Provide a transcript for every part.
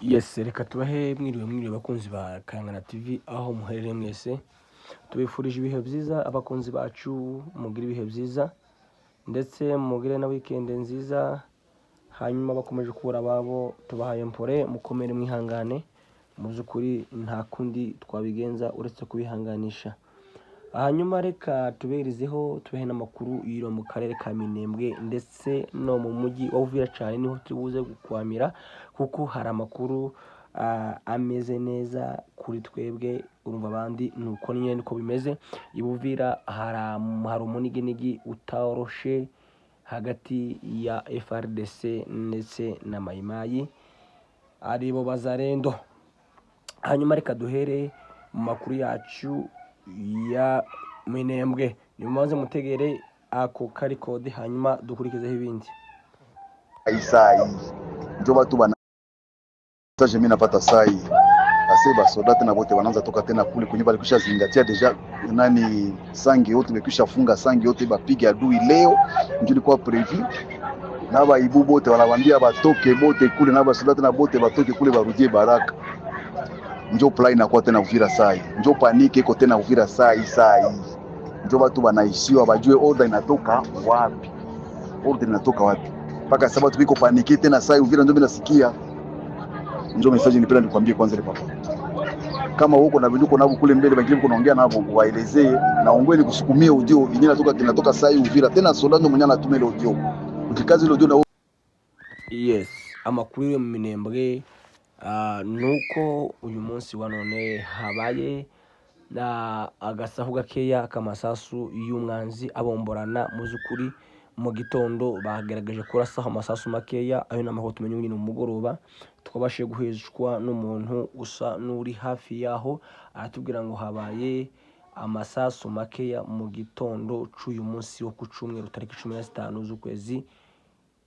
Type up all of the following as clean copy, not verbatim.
Yes, reka tubahe mwiriwe bakunzi ba Kangana TV aho muherereye mwese. Tubifurije ibihe byiza abakunzi bacu, mugire ibihe byiza ndetse mugire na weekend nziza. Hanyuma bakomeje kubura ababo tubahaye mpore, mukomere mwihangane. Mu by'ukuri nta kundi twabigenza uretse kubihanganisha. Hanyuma reka tuberizeho tubehe n'amakuru yiro mu karere ka Minembwe ndetse no mu mujyi wa Uvira cyane niho tubuze gukwamira kuko hari amakuru ameze neza kuri twebwe. Urumva abandi nuko nyine niko bimeze. Ibuvira hari umuniginigi utaroshe hagati ya FRDC ndetse na Mayimayi aribo Bazalendo. Hanyuma reka duhere mu makuru yacu ya Minembwe. Nimuze mutegere ako kari kode hanyuma dukurikizeho ibindi. Isai ndio watu bana sasa mimi napata sai aseba soda tena wote wanaanza toka tena kule kwenye balikwisha zingatia deja nani sangi yote imekwisha funga sangi yote bapige adui leo ndio ilikuwa prevu na baibu bote wanawaambia batoke bote kule na basoda tena bote batoke kule barudie Baraka. Ndio plan inakuwa tena Uvira sai ndio panike iko tena Uvira sai ndio watu wanaishiwa bajue order inatoka wapi, mpaka sababu tuko panike tena sai Uvira ndio binasikia. Ndio message nipenda nikwambie kwanza ile papa, kama huko na vinduko nabo kule mbele wengine kunaongea nabo waelezee na ongweni kusukumia audio yenyewe kinatoka sai Uvira tena Solano mwenye anatumia ile audio ukikazi ile audio na yes amakuru yo mu Minembwe nuko uyu munsi wa none habaye na agasahu gakeya kamasasu y'umwanzi abomborana mu zukuri mu gitondo bagaragaje kurasaho amasasu makeya ayo namaho tumenye nyine umugoroba twabashe guhezwa n'umuntu usa nuri hafi yaho aratubwira ngo habaye amasasu makeya mu gitondo cy'uyu munsi wo ku cyumweru tariki 15 z'ukwezi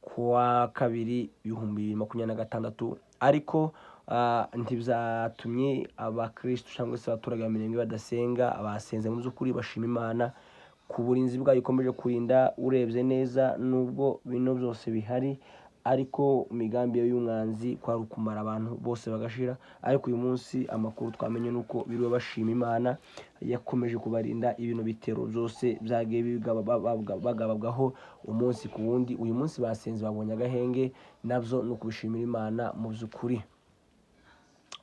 kwa kabiri 2026 ariko ntibyatumye abakristo cyangwa se abaturage ba Minembwe badasenga. Abasenze mu by'ukuri bashima Imana ku burinzi bwayo ikomeje kurinda. Urebye neza nubwo bino byose bihari ariko migambi y'umwanzi kwari kumara abantu bose bagashira, ariko uyu munsi amakuru twamenye nuko biriwe bashima Imana yakomeje kubarinda ibintu bitero byose byagiye bagabagaho umunsi ku wundi. Uyu munsi basenze babonye agahenge nabyo no kubishimira Imana mu by'ukuri.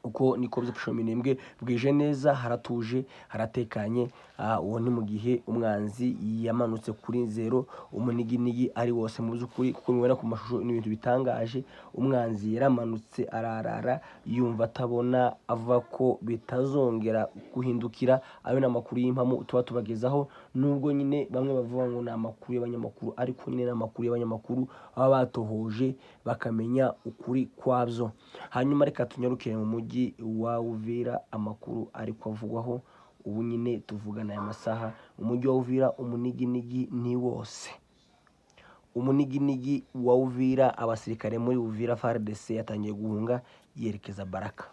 Uko niko by'usho Minembwe bwije neza, haratuje haratekanye. Uwo ni mu gihe umwanzi yamanutse kuri zero, umuniginigi ari wose mu by'ukuri kuko mubona ku mashusho n'ibintu bitangaje. Umwanzi yaramanutse ararara yumva atabona avuga ko bitazongera guhindukira. Ayo n'amakuru y'impamu tuba tubagezaho, nubwo nyine bamwe bavuga ngo ni amakuru y'abanyamakuru ariko nyine n'amakuru y'abanyamakuru baba batohoje bakamenya ukuri kwabyo. Hanyuma reka tunyarukire mu mujyi wa Uvira amakuru ariko avugwaho ubu nyine tuvugana aya masaha. Umujyi wa Uvira umuniginigi ni wose, umuniginigi wa Uvira. Abasirikare muri Uvira FARDC yatangiye guhunga yerekeza Baraka.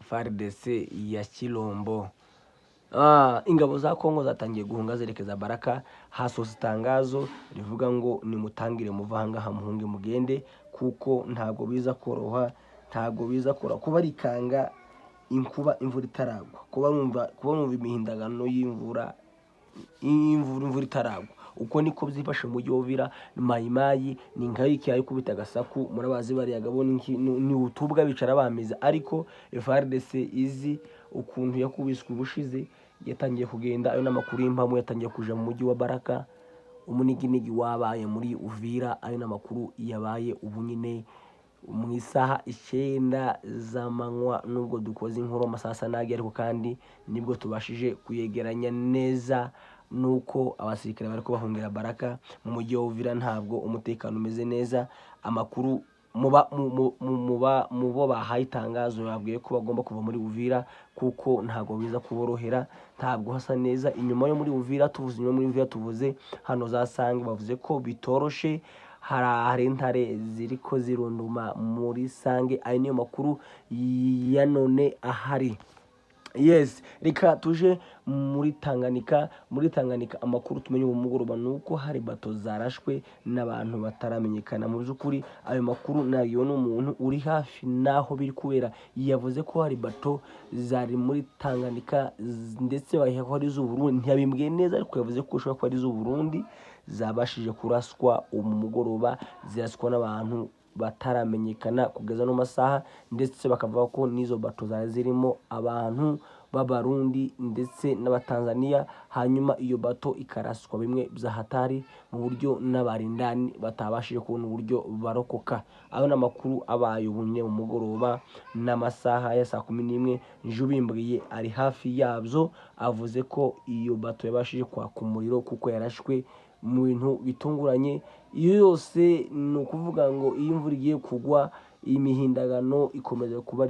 FARDC ya Kilombo. Ingabo za Kongo zatangiye guhunga zerekeza Baraka. Hasohotse itangazo rivuga ngo nimutangire muvanga hamuhunge mugende kuko ntago biza koroha, ntago biza kora kuba rikanga imvura itaragwa, kuba numva imihindagano y'imvura itaragwa. Uko niko byifashe mu mujyi wa Uvira. Mayimayi ni nkayiki ari kubita gasaku, murabazi bari yagabona ni utubwa bicara bameze, ariko FARDC izi ukuntu yakubiswe ubushize yatangiye kugenda. Ayo n'amakuru y'impamu yatangiye kuja mu mujyi wa Baraka. Umuniginigi wabaye muri Uvira, ayo n'amakuru yabaye ubu nyine mu isaha 9 z'amanywa. Nubwo dukoze inkuru amasasa nagi ariko kandi nibwo tubashije kuyegeranya neza nuko abasirikare bari kubahungira Baraka mu mujyi wa Uvira. Ntabwo umutekano umeze neza. Amakuru mubo bahaye itangazo babwiye ko bagomba kuva muri Uvira kuko ntago biza kuborohera, ntabwo hasa neza. Inyuma yo muri Uvira tuvuze hano zasange bavuze ko bitoroshe. Hari intare ziriko zirunduma muri Sange. Ayo niyo makuru ya none ahari. Yes, reka tuje muri Tanganyika. Muri Tanganyika amakuru tumenye ubu mugoroba nuko hari bato zarashwe n'abantu bataramenyekana. Mu by'ukuri ayo makuru nayo n'umuntu uri hafi naho biri kubera yavuze ko hari bato zari muri Tanganyika ndetse bahiye ko ari z'Uburundi, ntiyabimbwiye neza ariko yavuze ko ushobora kuba ari z'Uburundi zabashije kuraswa mugoroba, ziraswa n'abantu bataramenyekana kugeza no masaha, ndetse bakavuga ko n'izo bato zari zirimo abantu b'abarundi ndetse n'abatanzania. Hanyuma iyo bato ikaraswa bimwe byahatari mu buryo n'abarindani batabashije kubona uburyo barokoka. Ayo n'amakuru abaye ubunye mu mugoroba n'amasaha ya 11 Njubimbwiye ari hafi yabyo, avuze ko iyo bato yabashije kwaka umuriro kuko yarashwe mu bintu bitunguranye. Iyo yose ni ukuvuga ngo iyo imvura igiye kugwa imihindagano ikomeza kuba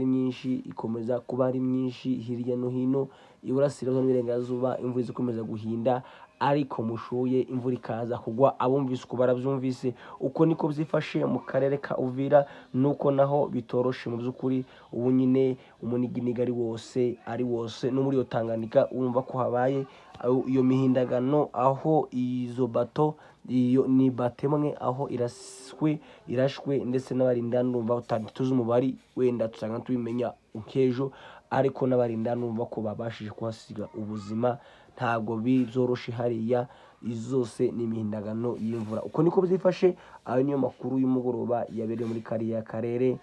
ari myinshi hirya no hino iburasirazuba n'iburengerazuba, imvura ikomeza guhinda ariko mushuye imvura ikaza kugwa. Abumvise uko barabyumvise, uko niko byifashe mu karere ka Uvira, nuko naho bitoroshe mu by'ukuri. Ubu nyine umuniginiga ari wose no muri iyo Tanganyika urumva ko habaye iyo mihindagano, aho izo bato iyo ni batemwe aho irashwe ndetse n'abarindani urumva tuzi umubare, wenda tusanga tubimenya nk'ejo, ariko n'abarindani urumva ko babashije kuhasiga ubuzima. Ntabwo bizoroshe hariya, izose ni imihindagano y'imvura. Uko niko byifashe. Ayo niyo makuru y'umugoroba yabereye muri kariya karere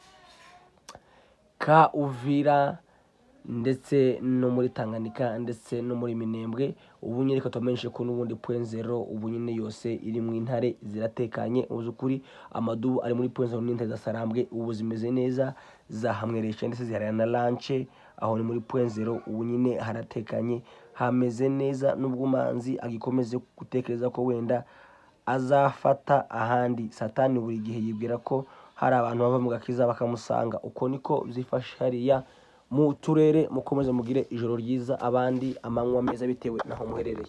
ka Uvira ndetse no muri Tanganyika ndetse no muri Minembwe. Ubu nyine reka tubamenyeshe ko n'ubundi .0 ubu nyine yose iri mu intare ziratekanye. Mu by'ukuri amadubu ari muri .0 n'intare zasarambwe ubu zimeze neza, zahamweresha ndetse ziharana na lanche, aho ni muri .0 ubu nyine haratekanye hameze neza. Nubwo umanzi agikomeze gutekereza ko wenda azafata ahandi, satani buri gihe yibwira ko hari abantu bava mu gakiza bakamusanga. Uko niko byifashe hariya mu turere. Mukomeze mugire ijoro ryiza, abandi amanywa meza bitewe naho muherereye.